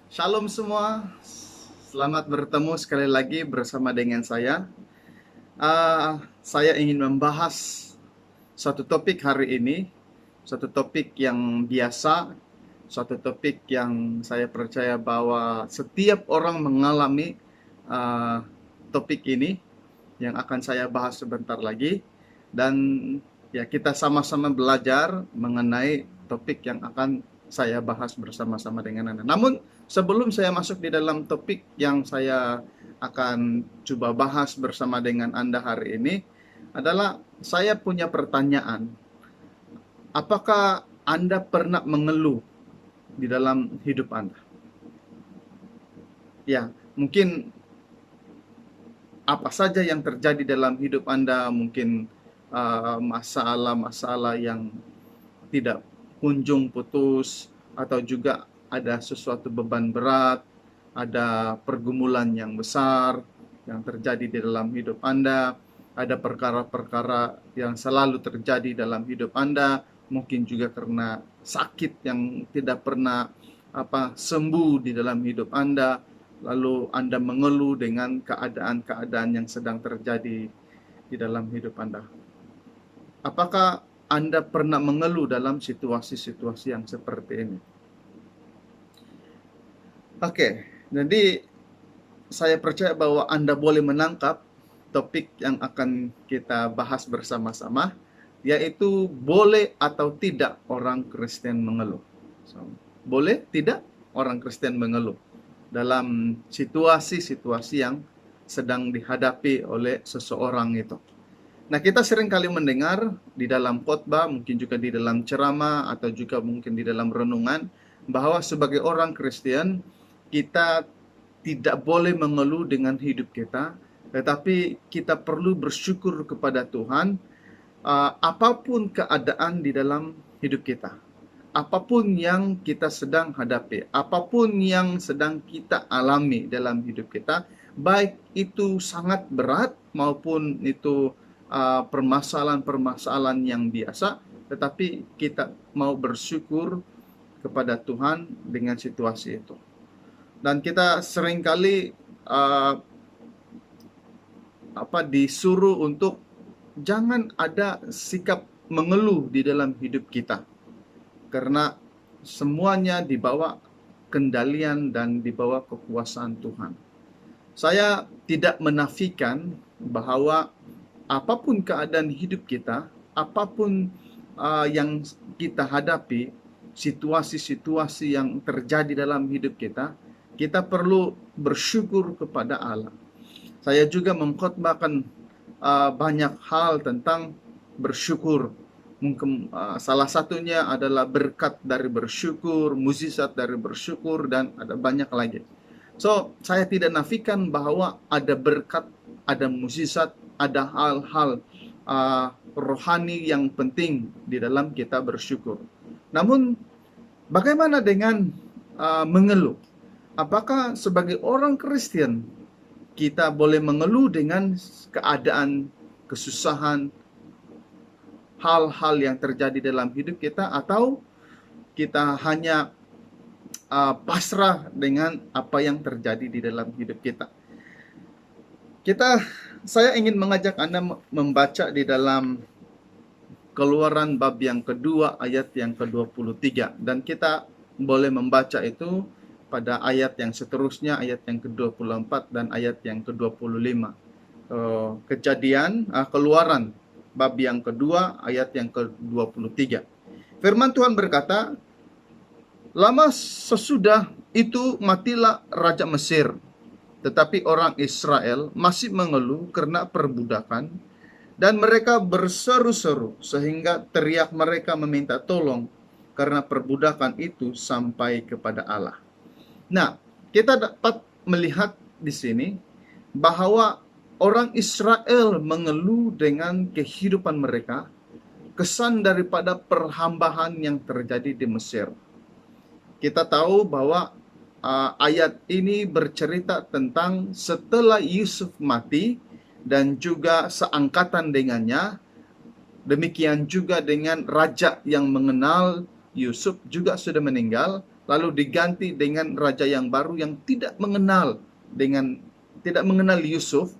Shalom semua, selamat bertemu sekali lagi bersama dengan saya. Saya ingin membahas satu topik hari ini, satu topik yang biasa, satu topik yang saya percaya bahwa setiap orang mengalami uh, topik ini yang akan saya bahas sebentar lagi. Dan ya, kita sama-sama belajar mengenai topik yang akan saya bahas bersama-sama dengan Anda. Namun sebelum saya masuk di dalam topik yang saya akan coba bahas bersama dengan Anda hari ini, adalah saya punya pertanyaan. Apakah Anda pernah mengeluh di dalam hidup Anda? Ya, mungkin apa saja yang terjadi dalam hidup Anda, mungkin masalah-masalah yang tidak kunjung putus, atau juga ada sesuatu beban berat, ada pergumulan yang besar yang terjadi di dalam hidup Anda, ada perkara-perkara yang selalu terjadi dalam hidup Anda, mungkin juga karena sakit yang tidak pernah sembuh di dalam hidup Anda, lalu Anda mengeluh dengan keadaan-keadaan yang sedang terjadi di dalam hidup Anda. Apakah Anda pernah mengeluh dalam situasi-situasi yang seperti ini? Oke, jadi saya percaya bahwa Anda boleh menangkap topik yang akan kita bahas bersama-sama, yaitu boleh atau tidak orang Kristen mengeluh. So, boleh tidak orang Kristen mengeluh dalam situasi-situasi yang sedang dihadapi oleh seseorang itu. Nah, kita sering kali mendengar di dalam khotbah, mungkin juga di dalam ceramah, atau juga mungkin di dalam renungan, bahwa sebagai orang Kristen, kita tidak boleh mengeluh dengan hidup kita, tetapi kita perlu bersyukur kepada Tuhan, apapun keadaan di dalam hidup kita. Apapun yang kita sedang hadapi, apapun yang sedang kita alami dalam hidup kita, baik itu sangat berat maupun itu permasalahan-permasalahan yang biasa, tetapi kita mau bersyukur kepada Tuhan dengan situasi itu. Dan kita seringkali disuruh untuk jangan ada sikap mengeluh di dalam hidup kita, karena semuanya dibawa kendalian dan dibawa kekuasaan Tuhan. Saya tidak menafikan bahwa apapun keadaan hidup kita, apapun yang kita hadapi, situasi-situasi yang terjadi dalam hidup kita, kita perlu bersyukur kepada Allah. Saya juga mengkhotbahkan banyak hal tentang bersyukur. Mungkin salah satunya adalah berkat dari bersyukur, mukjizat dari bersyukur, dan ada banyak lagi. So, saya tidak nafikan bahwa ada berkat, ada mukjizat, ada hal-hal rohani yang penting di dalam kita bersyukur. Namun, bagaimana dengan mengeluh? Apakah sebagai orang Kristen kita boleh mengeluh dengan keadaan, kesusahan, hal-hal yang terjadi dalam hidup kita, atau kita hanya pasrah dengan apa yang terjadi di dalam hidup kita? Saya ingin mengajak Anda membaca di dalam Keluaran bab yang kedua ayat yang ke-23, dan kita boleh membaca itu pada ayat yang seterusnya, ayat yang ke-24 dan ayat yang ke-25. Keluaran bab yang kedua ayat yang ke-23. Firman Tuhan berkata, "Lama sesudah itu matilah Raja Mesir, tetapi orang Israel masih mengeluh karena perbudakan, dan mereka berseru-seru sehingga teriak mereka meminta tolong karena perbudakan itu sampai kepada Allah." Nah, kita dapat melihat di sini bahwa orang Israel mengeluh dengan kehidupan mereka, kesan daripada perhambahan yang terjadi di Mesir. Kita tahu bahwa ayat ini bercerita tentang setelah Yusuf mati dan juga seangkatan dengannya, demikian juga dengan raja yang mengenal Yusuf juga sudah meninggal, lalu diganti dengan raja yang baru yang tidak mengenal Yusuf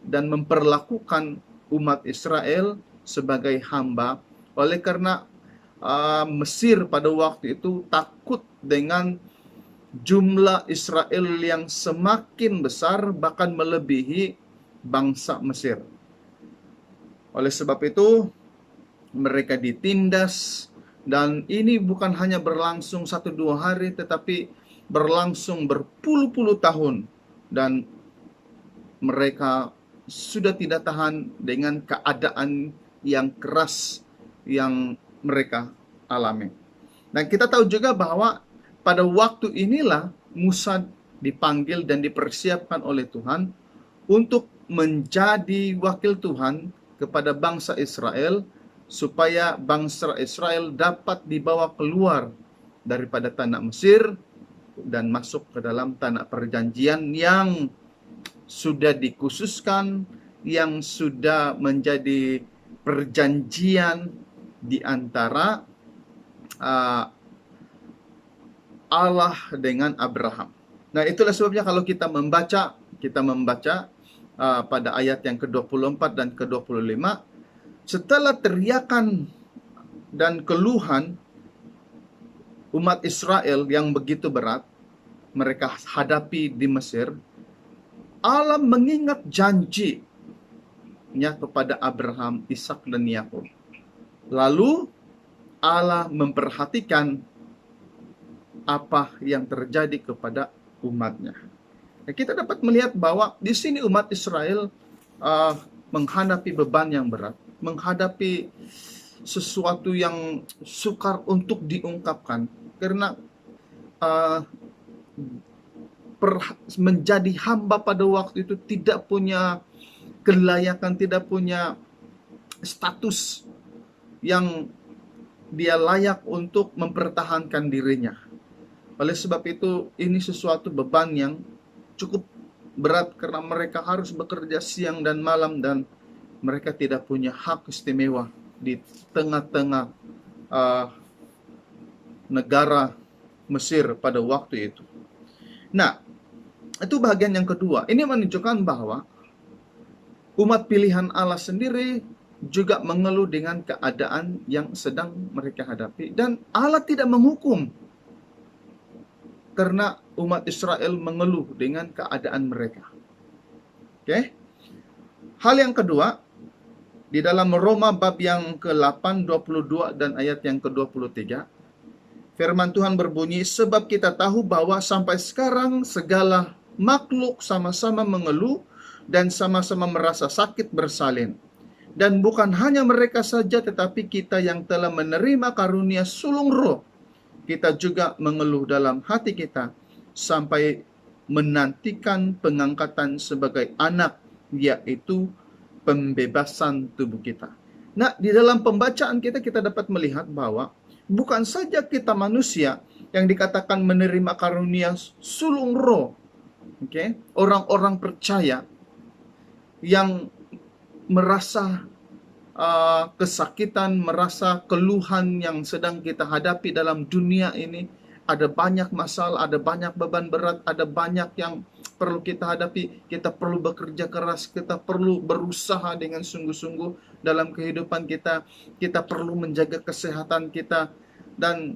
dan memperlakukan umat Israel sebagai hamba. Oleh karena Mesir pada waktu itu takut dengan jumlah Israel yang semakin besar, bahkan melebihi bangsa Mesir. Oleh sebab itu mereka ditindas, dan ini bukan hanya berlangsung 1-2 hari, tetapi berlangsung berpuluh-puluh tahun, dan mereka sudah tidak tahan dengan keadaan yang keras yang mereka alami. Dan kita tahu juga bahwa pada waktu inilah Musa dipanggil dan dipersiapkan oleh Tuhan untuk menjadi wakil Tuhan kepada bangsa Israel, supaya bangsa Israel dapat dibawa keluar daripada tanah Mesir dan masuk ke dalam tanah perjanjian yang sudah dikhususkan, yang sudah menjadi perjanjian di antara Allah dengan Abraham. Nah, itulah sebabnya kalau kita membaca pada ayat yang ke-24 dan ke-25, setelah teriakan dan keluhan umat Israel yang begitu berat mereka hadapi di Mesir, Allah mengingat janjinya kepada Abraham, Ishak, dan Yakub. Lalu Allah memperhatikan apa yang terjadi kepada umatnya. Nah, kita dapat melihat bahwa di sini umat Israel menghadapi beban yang berat, menghadapi sesuatu yang sukar untuk diungkapkan, karena menjadi hamba pada waktu itu tidak punya kelayakan, tidak punya status yang dia layak untuk mempertahankan dirinya. Oleh sebab itu, ini sesuatu beban yang cukup berat, karena mereka harus bekerja siang dan malam, dan mereka tidak punya hak istimewa di tengah-tengah negara Mesir pada waktu itu. Nah, itu bagian yang kedua. Ini menunjukkan bahwa umat pilihan Allah sendiri juga mengeluh dengan keadaan yang sedang mereka hadapi, dan Allah tidak menghukum karena umat Israel mengeluh dengan keadaan mereka. Oke? Hal yang kedua, di dalam Roma bab yang ke-8, 22 dan ayat yang ke-23, firman Tuhan berbunyi, sebab kita tahu bahwa sampai sekarang segala makhluk sama-sama mengeluh dan sama-sama merasa sakit bersalin. Dan bukan hanya mereka saja, tetapi kita yang telah menerima karunia sulung roh, kita juga mengeluh dalam hati kita sampai menantikan pengangkatan sebagai anak, yaitu pembebasan tubuh kita. Nah, di dalam pembacaan kita dapat melihat bahwa bukan saja kita manusia yang dikatakan menerima karunia sulung roh, orang-orang percaya yang merasa kesakitan, merasa keluhan yang sedang kita hadapi dalam dunia ini. Ada banyak masalah, ada banyak beban berat, ada banyak yang perlu kita hadapi. Kita perlu bekerja keras, kita perlu berusaha dengan sungguh-sungguh dalam kehidupan kita. Kita perlu menjaga kesehatan kita, dan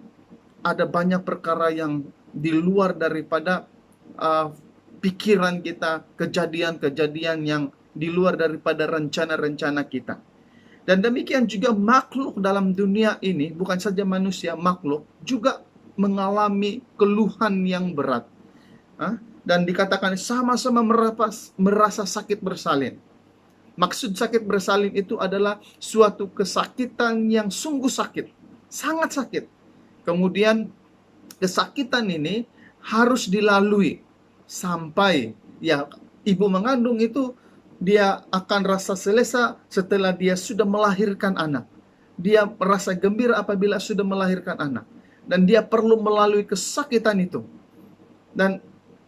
ada banyak perkara yang di luar daripada pikiran kita, kejadian-kejadian yang di luar daripada rencana-rencana kita. Dan demikian juga makhluk dalam dunia ini, bukan saja manusia, makhluk juga mengalami keluhan yang berat. Dan dikatakan sama-sama merasa sakit bersalin. Maksud sakit bersalin itu adalah suatu kesakitan yang sungguh sakit, sangat sakit. Kemudian kesakitan ini harus dilalui sampai ibu mengandung itu dia akan rasa selesa setelah dia sudah melahirkan anak. Dia merasa gembira apabila sudah melahirkan anak. Dan dia perlu melalui kesakitan itu. Dan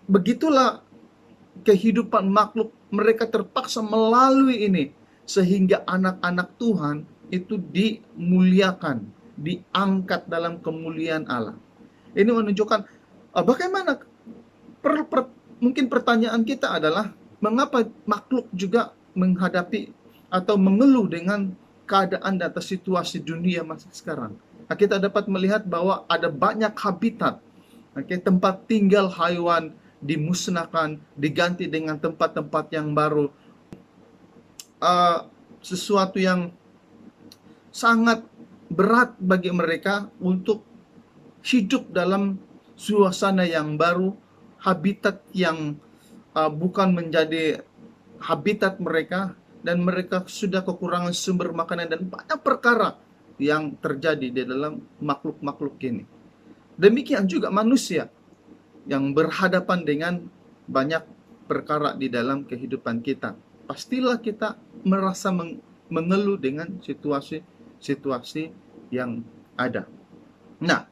begitulah kehidupan makhluk. Mereka terpaksa melalui ini, sehingga anak-anak Tuhan itu dimuliakan, diangkat dalam kemuliaan Allah. Ini menunjukkan bagaimana mungkin pertanyaan kita adalah mengapa makhluk juga menghadapi atau mengeluh dengan keadaan atau situasi dunia masa sekarang. Nah, kita dapat melihat bahwa ada banyak habitat, tempat tinggal haiwan dimusnahkan, diganti dengan tempat-tempat yang baru. Sesuatu yang sangat berat bagi mereka untuk hidup dalam suasana yang baru, habitat yang bukan menjadi habitat mereka, dan mereka sudah kekurangan sumber makanan dan banyak perkara yang terjadi di dalam makhluk-makhluk ini. Demikian juga manusia yang berhadapan dengan banyak perkara di dalam kehidupan kita. Pastilah kita merasa mengeluh dengan situasi yang ada. Nah,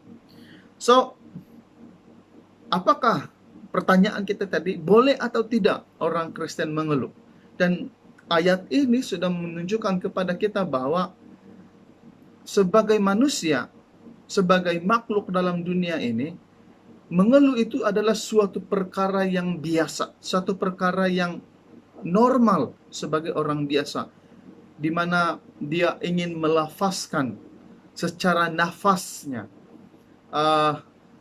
apakah pertanyaan kita tadi, boleh atau tidak orang Kristen mengeluh? Dan ayat ini sudah menunjukkan kepada kita bahwa sebagai manusia, sebagai makhluk dalam dunia ini, mengeluh itu adalah suatu perkara yang biasa, suatu perkara yang normal sebagai orang biasa, di mana dia ingin melafazkan secara nafasnya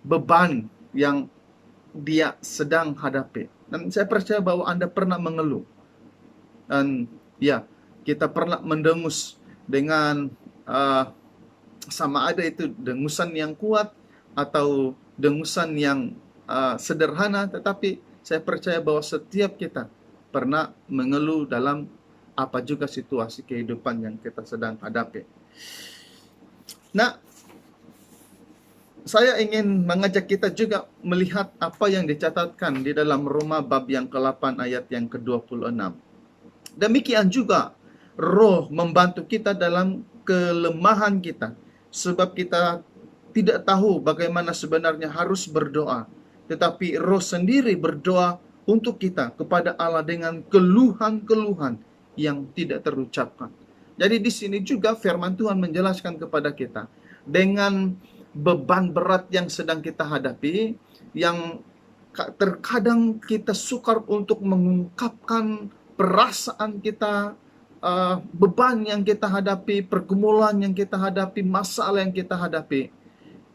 beban yang dia sedang hadapi. Dan saya percaya bahwa Anda pernah mengeluh. Dan ya, kita pernah mendengus dengan sama ada itu dengusan yang kuat atau dengusan yang sederhana, tetapi saya percaya bahwa setiap kita pernah mengeluh dalam apa juga situasi kehidupan yang kita sedang hadapi. Nah, saya ingin mengajak kita juga melihat apa yang dicatatkan di dalam Roma bab yang ke-8 ayat yang ke-26. Demikian juga Roh membantu kita dalam kelemahan kita, sebab kita tidak tahu bagaimana sebenarnya harus berdoa, tetapi Roh sendiri berdoa untuk kita kepada Allah dengan keluhan-keluhan yang tidak terucapkan. Jadi di sini juga firman Tuhan menjelaskan kepada kita, dengan beban berat yang sedang kita hadapi, yang terkadang kita sukar untuk mengungkapkan perasaan kita, beban yang kita hadapi, pergumulan yang kita hadapi, masalah yang kita hadapi.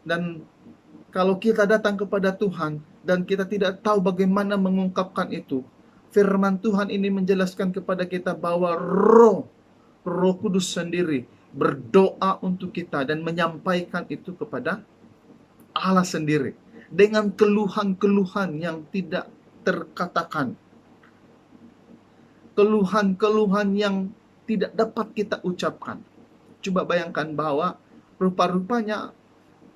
Dan kalau kita datang kepada Tuhan dan kita tidak tahu bagaimana mengungkapkan itu, firman Tuhan ini menjelaskan kepada kita bahwa Roh Kudus sendiri berdoa untuk kita dan menyampaikan itu kepada Allah sendiri dengan keluhan-keluhan yang tidak terkatakan, keluhan-keluhan yang tidak dapat kita ucapkan. Coba bayangkan bahwa rupa-rupanya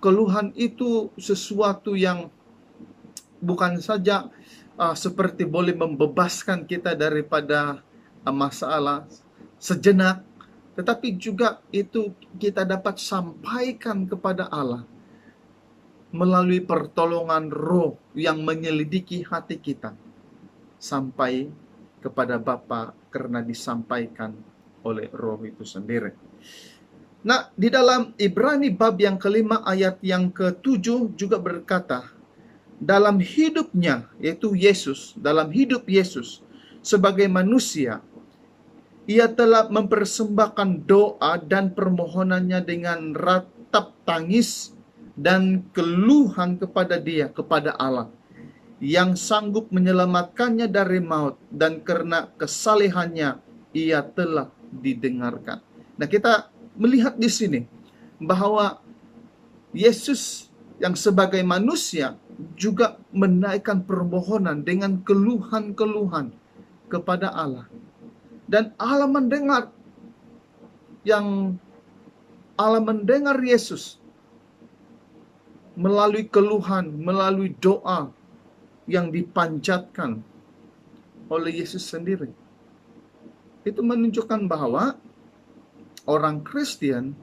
keluhan itu sesuatu yang bukan saja seperti boleh membebaskan kita daripada masalah sejenak, tetapi juga itu kita dapat sampaikan kepada Allah melalui pertolongan Roh yang menyelidiki hati kita sampai kepada Bapa karena disampaikan oleh Roh itu sendiri. Nah, di dalam Ibrani bab yang ke-5 ayat yang ke-7 juga berkata, dalam hidupnya, yaitu Yesus, dalam hidup Yesus sebagai manusia, ia telah mempersembahkan doa dan permohonannya dengan ratap tangis dan keluhan kepada Dia, kepada Allah, yang sanggup menyelamatkannya dari maut, dan karena kesalehannya ia telah didengarkan. Nah, kita melihat di sini bahwa Yesus yang sebagai manusia juga menaikkan permohonan dengan keluhan-keluhan kepada Allah. Dan Allah mendengar Yesus melalui keluhan, melalui doa yang dipanjatkan oleh Yesus sendiri. Itu menunjukkan bahwa orang Kristen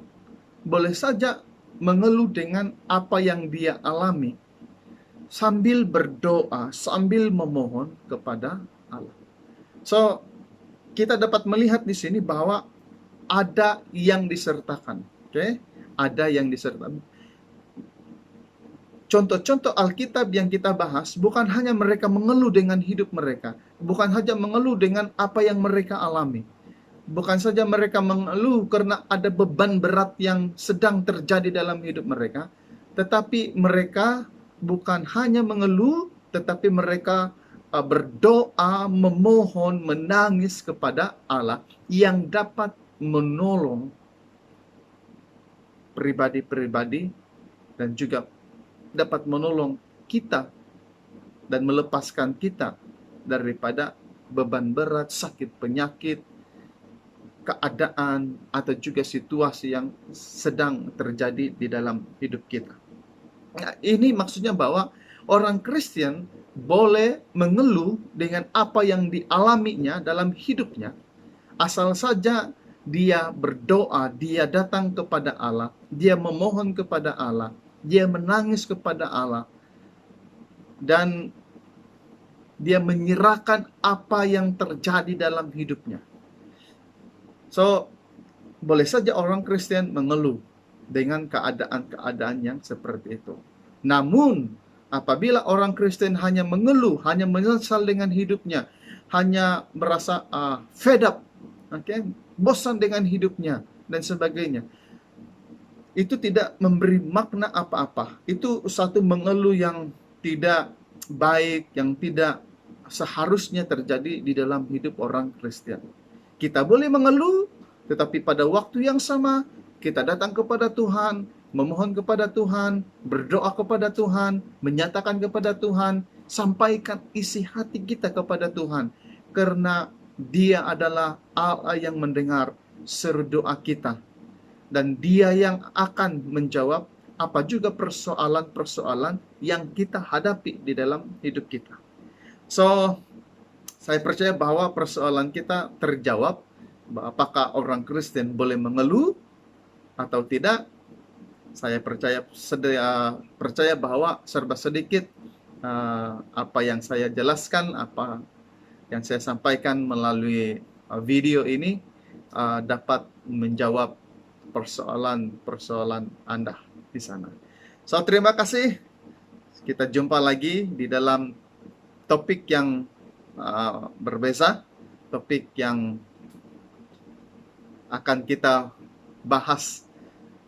boleh saja mengeluh dengan apa yang dia alami sambil berdoa, sambil memohon kepada Allah. So, kita dapat melihat di sini bahwa ada yang disertakan. Ada yang disertakan. contoh-contoh Alkitab yang kita bahas bukan hanya mereka mengeluh dengan hidup mereka, bukan hanya mengeluh dengan apa yang mereka alami. Bukan saja mereka mengeluh karena ada beban berat yang sedang terjadi dalam hidup mereka, tetapi mereka bukan hanya mengeluh, tetapi mereka berdoa, memohon, menangis kepada Allah yang dapat menolong pribadi-pribadi dan juga dapat menolong kita dan melepaskan kita daripada beban berat, sakit, penyakit, keadaan, atau juga situasi yang sedang terjadi di dalam hidup kita. Nah, ini maksudnya bahwa orang Kristen boleh mengeluh dengan apa yang dialaminya dalam hidupnya, asal saja dia berdoa, dia datang kepada Allah, dia memohon kepada Allah, dia menangis kepada Allah, dan dia menyerahkan apa yang terjadi dalam hidupnya. So, boleh saja orang Kristen mengeluh dengan keadaan-keadaan yang seperti itu. Namun, apabila orang Kristen hanya mengeluh, hanya menyesal dengan hidupnya, hanya merasa fed up, bosan dengan hidupnya, dan sebagainya, itu tidak memberi makna apa-apa. Itu satu mengeluh yang tidak baik, yang tidak seharusnya terjadi di dalam hidup orang Kristen. Kita boleh mengeluh, tetapi pada waktu yang sama kita datang kepada Tuhan, memohon kepada Tuhan, berdoa kepada Tuhan, menyatakan kepada Tuhan, sampaikan isi hati kita kepada Tuhan, karena Dia adalah Allah yang mendengar seru doa kita, dan Dia yang akan menjawab apa juga persoalan-persoalan yang kita hadapi di dalam hidup kita. So, saya percaya bahwa persoalan kita terjawab. Apakah orang Kristen boleh mengeluh atau tidak? Saya percaya bahwa serba sedikit apa yang saya jelaskan, apa yang saya sampaikan melalui video ini dapat menjawab persoalan-persoalan Anda di sana. So, terima kasih. Kita jumpa lagi di dalam topik yang berbeza, topik yang akan kita bahas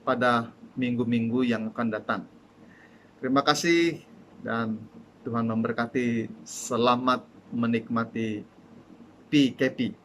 pada minggu-minggu yang akan datang. Terima kasih dan Tuhan memberkati. Selamat menikmati PKP.